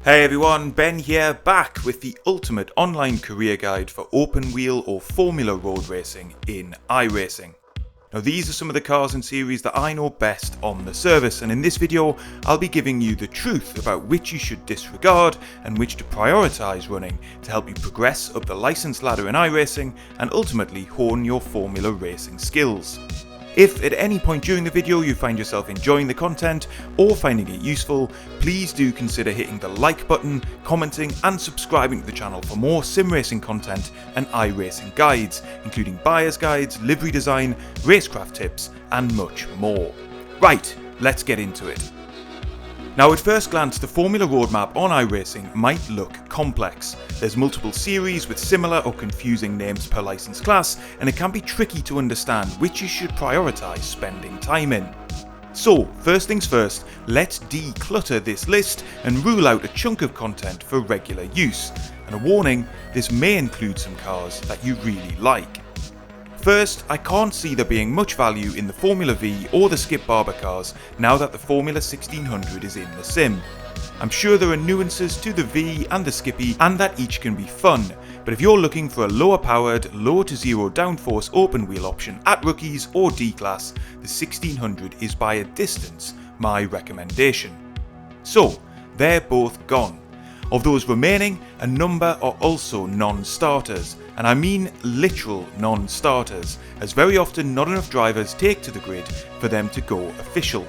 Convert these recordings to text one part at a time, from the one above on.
Hey everyone, Ben here, back with the ultimate online career guide for open wheel or Formula road racing in iRacing. Now these are some of the cars and series that I know best on the service, and in this video I'll be giving you the truth about which you should disregard and which to prioritise running to help you progress up the licence ladder in iRacing and ultimately hone your Formula racing skills. If at any point during the video you find yourself enjoying the content or finding it useful, please do consider hitting the like button, commenting and subscribing to the channel for more sim racing content and iRacing guides, including buyer's guides, livery design, racecraft tips and much more. Right, let's get into it. Now at first glance the Formula roadmap on iRacing might look complex. There's multiple series with similar or confusing names per license class, and it can be tricky to understand which you should prioritise spending time in. So first things first, let's declutter this list and rule out a chunk of content for regular use. And a warning, this may include some cars that you really like. First, I can't see there being much value in the Formula V or the Skip Barber cars now that the Formula 1600 is in the sim. I'm sure there are nuances to the V and the Skippy and that each can be fun, but if you're looking for a lower powered, low to zero downforce open wheel option at rookies or D-Class, the 1600 is by a distance my recommendation. So, they're both gone. Of those remaining, a number are also non-starters, and I mean literal non-starters, as very often not enough drivers take to the grid for them to go official.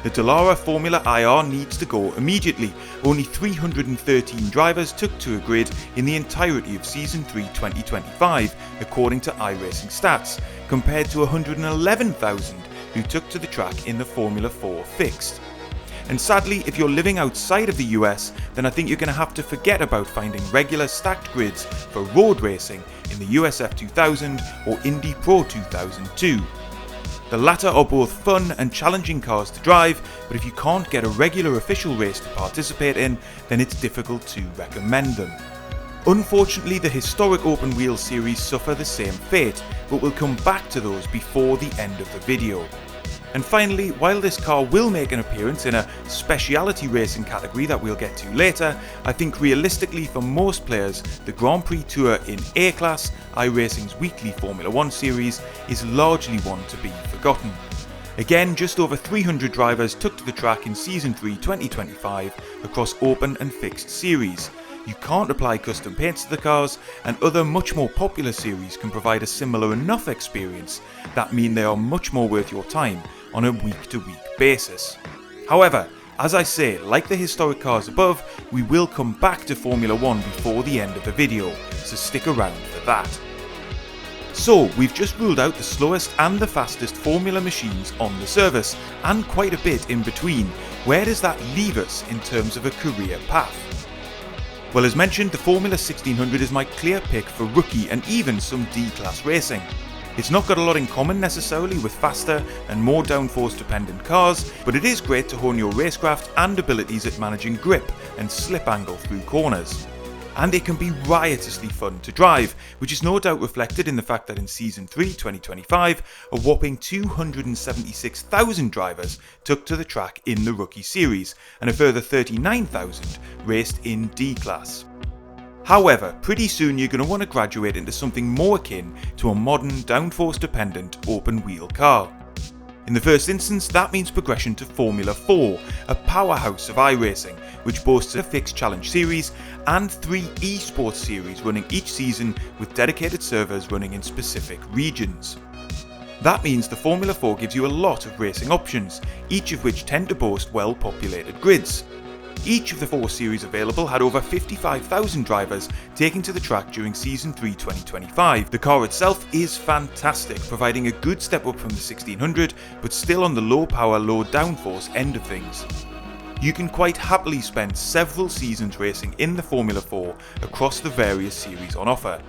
The Dallara Formula IR needs to go immediately. Only 313 drivers took to a grid in the entirety of Season 3 2025, according to iRacing stats, compared to 111,000 who took to the track in the Formula 4 fixed. And sadly, if you're living outside of the US, then I think you're going to have to forget about finding regular stacked grids for road racing in the USF 2000 or Indy Pro 2002. The latter are both fun and challenging cars to drive, but if you can't get a regular official race to participate in, then it's difficult to recommend them. Unfortunately, the historic open wheel series suffer the same fate, but we'll come back to those before the end of the video. And finally, while this car will make an appearance in a speciality racing category that we'll get to later, I think realistically for most players, the Grand Prix Tour in A-Class, iRacing's weekly Formula 1 series, is largely one to be forgotten. Again, just over 300 drivers took to the track in Season 3 2025 across open and fixed series. You can't apply custom paints to the cars, and other much more popular series can provide a similar enough experience that mean they are much more worth your time on a week-to-week basis. However, as I say, like the historic cars above, we will come back to Formula 1 before the end of the video, so stick around for that. So, we've just ruled out the slowest and the fastest Formula machines on the service, and quite a bit in between. Where does that leave us in terms of a career path? Well, as mentioned, the Formula 1600 is my clear pick for rookie and even some D-Class racing. It's not got a lot in common necessarily with faster and more downforce dependent cars, but it is great to hone your racecraft and abilities at managing grip and slip angle through corners. And it can be riotously fun to drive, which is no doubt reflected in the fact that in Season 3 2025, a whopping 276,000 drivers took to the track in the Rookie Series, and a further 39,000 raced in D-Class. However, pretty soon you're going to want to graduate into something more akin to a modern downforce dependent open wheel car. In the first instance, that means progression to Formula 4, a powerhouse of iRacing, which boasts a fixed challenge series and 3 esports series running each season with dedicated servers running in specific regions. That means the Formula 4 gives you a lot of racing options, each of which tend to boast well-populated grids. Each of the 4 series available had over 55,000 drivers taking to the track during Season 3 2025. The car itself is fantastic, providing a good step up from the 1600, but still on the low power, low downforce end of things. You can quite happily spend several seasons racing in the Formula 4 across the various series on offer.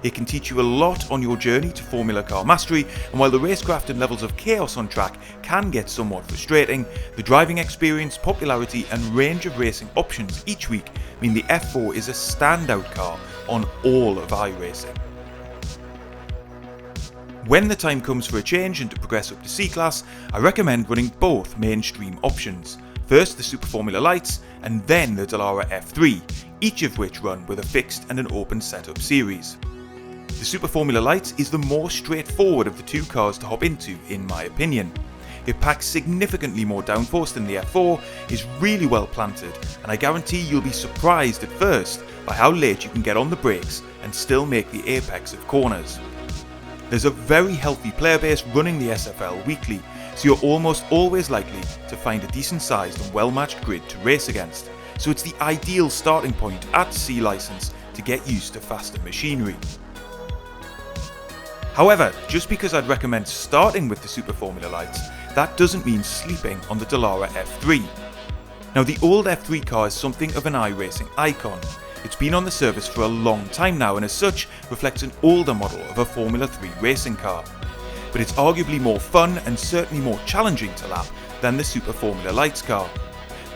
It can teach you a lot on your journey to Formula car mastery, and while the racecraft and levels of chaos on track can get somewhat frustrating, the driving experience, popularity and range of racing options each week mean the F4 is a standout car on all of iRacing. When the time comes for a change and to progress up to C-Class, I recommend running both mainstream options. First the Super Formula Lights, and then the Dallara F3, each of which run with a fixed and an open setup series. The Super Formula Lights is the more straightforward of the two cars to hop into, in my opinion. It packs significantly more downforce than the F4, is really well planted, and I guarantee you'll be surprised at first by how late you can get on the brakes and still make the apex of corners. There's a very healthy player base running the SFL weekly, so you're almost always likely to find a decent sized and well matched grid to race against, so it's the ideal starting point at C license to get used to faster machinery. However, just because I'd recommend starting with the Super Formula Lights, that doesn't mean sleeping on the Dallara F3. Now the old F3 car is something of an iRacing icon. It's been on the service for a long time now and as such reflects an older model of a Formula 3 racing car. But it's arguably more fun and certainly more challenging to lap than the Super Formula Lights car.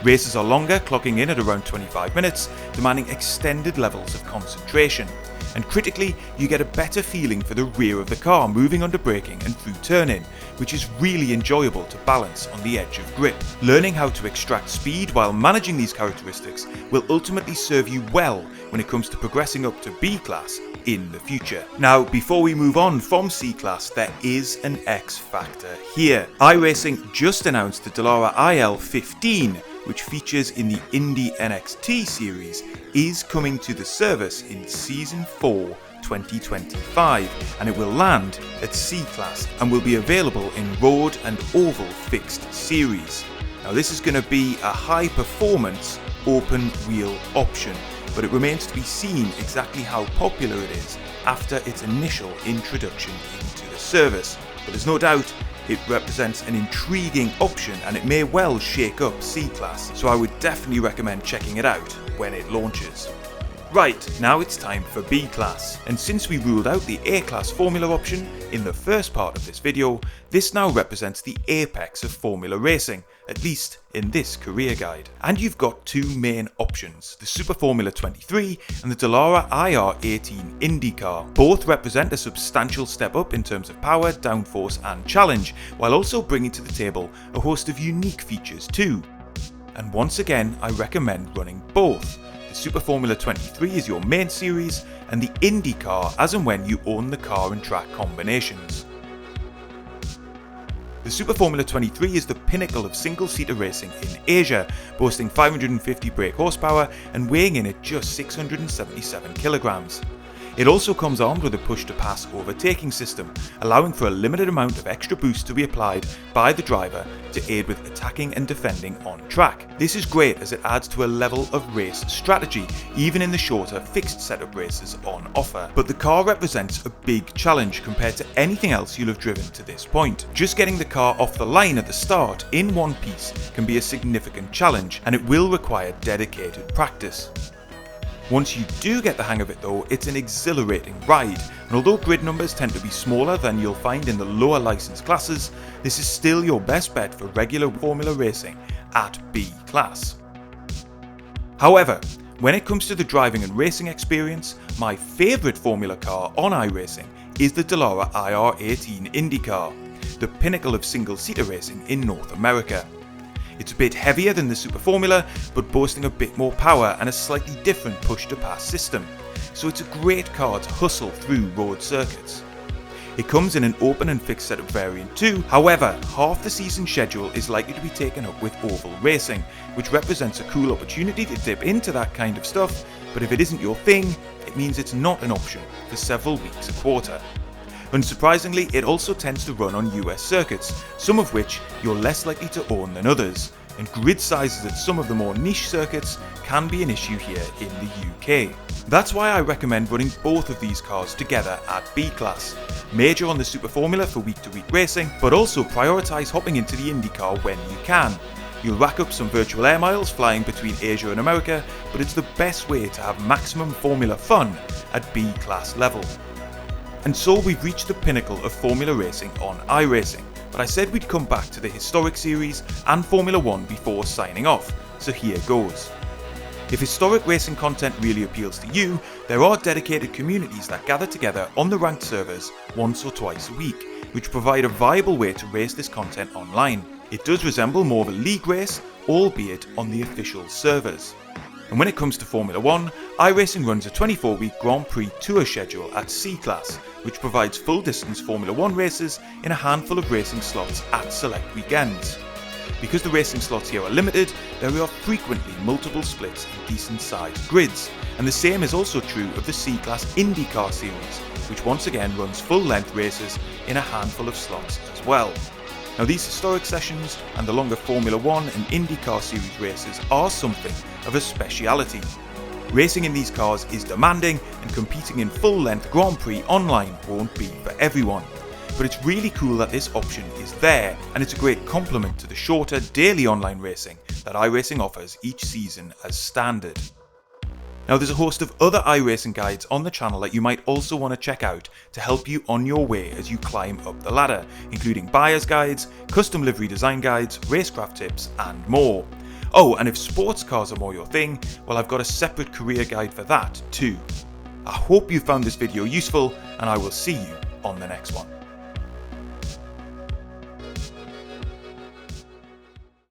Races are longer, clocking in at around 25 minutes, demanding extended levels of concentration. And critically, you get a better feeling for the rear of the car moving under braking and through turn-in, which is really enjoyable to balance on the edge of grip. Learning how to extract speed while managing these characteristics will ultimately serve you well when it comes to progressing up to B class in the future. Now, before we move on from C class, there is an X factor here. iRacing just announced the Dallara IL15, which features in the Indy NXT series, is coming to the service in Season 4 2025, and it will land at C class and will be available in road and oval fixed series. Now this is going to be a high performance open wheel option, but it remains to be seen exactly how popular it is after its initial introduction into the service. But there's no doubt it represents an intriguing option and it may well shake up C class, so I would definitely recommend checking it out when it launches. Right, now it's time for B class, and since we ruled out the A class formula option in the first part of this video, this now represents the apex of formula racing, at least in this career guide. And you've got two main options, the Super Formula 23 and the Dallara IR18 IndyCar. Both represent a substantial step up in terms of power, downforce and challenge, while also bringing to the table a host of unique features too. And once again, I recommend running both. The Super Formula 23 is your main series, and the IndyCar as and when you own the car and track combinations. The Super Formula 23 is the pinnacle of single-seater racing in Asia, boasting 550 brake horsepower and weighing in at just 677 kilograms. It also comes armed with a push-to-pass overtaking system, allowing for a limited amount of extra boost to be applied by the driver to aid with attacking and defending on track. This is great as it adds to a level of race strategy, even in the shorter fixed setup races on offer. But the car represents a big challenge compared to anything else you'll have driven to this point. Just getting the car off the line at the start in one piece can be a significant challenge, and it will require dedicated practice. Once you do get the hang of it though, it's an exhilarating ride, and although grid numbers tend to be smaller than you'll find in the lower license classes, this is still your best bet for regular formula racing at B class. However, when it comes to the driving and racing experience, my favourite formula car on iRacing is the Dallara IR18 IndyCar, the pinnacle of single-seater racing in North America. It's a bit heavier than the Super Formula, but boasting a bit more power and a slightly different push-to-pass system, so it's a great car to hustle through road circuits. It comes in an open and fixed setup variant too, however, half the season schedule is likely to be taken up with oval racing, which represents a cool opportunity to dip into that kind of stuff, but if it isn't your thing, it means it's not an option for several weeks a quarter. Unsurprisingly, it also tends to run on US circuits, some of which you're less likely to own than others, and grid sizes at some of the more niche circuits can be an issue here in the UK. That's why I recommend running both of these cars together at B class. Major on the Super Formula for week-to-week racing, but also prioritise hopping into the IndyCar when you can. You'll rack up some virtual air miles flying between Asia and America, but it's the best way to have maximum formula fun at B class level. And so we've reached the pinnacle of formula racing on iRacing, but I said we'd come back to the historic series and Formula 1 before signing off, so here goes. If historic racing content really appeals to you, there are dedicated communities that gather together on the ranked servers once or twice a week, which provide a viable way to race this content online. It does resemble more of a league race, albeit on the official servers. And when it comes to Formula 1, iRacing runs a 24-week Grand Prix Tour schedule at C-Class, which provides full-distance Formula 1 races in a handful of racing slots at select weekends. Because the racing slots here are limited, there are frequently multiple splits in decent-sized grids, and the same is also true of the C-Class IndyCar series, which once again runs full-length races in a handful of slots as well. Now, these historic sessions and the longer Formula 1 and IndyCar series races are something of a speciality. Racing in these cars is demanding, and competing in full-length Grand Prix online won't be for everyone. But it's really cool that this option is there, and it's a great complement to the shorter daily online racing that iRacing offers each season as standard. Now, there's a host of other iRacing guides on the channel that you might also want to check out to help you on your way as you climb up the ladder, including buyer's guides, custom livery design guides, racecraft tips and more. Oh, and if sports cars are more your thing, well, I've got a separate career guide for that too. I hope you found this video useful, and I will see you on the next one.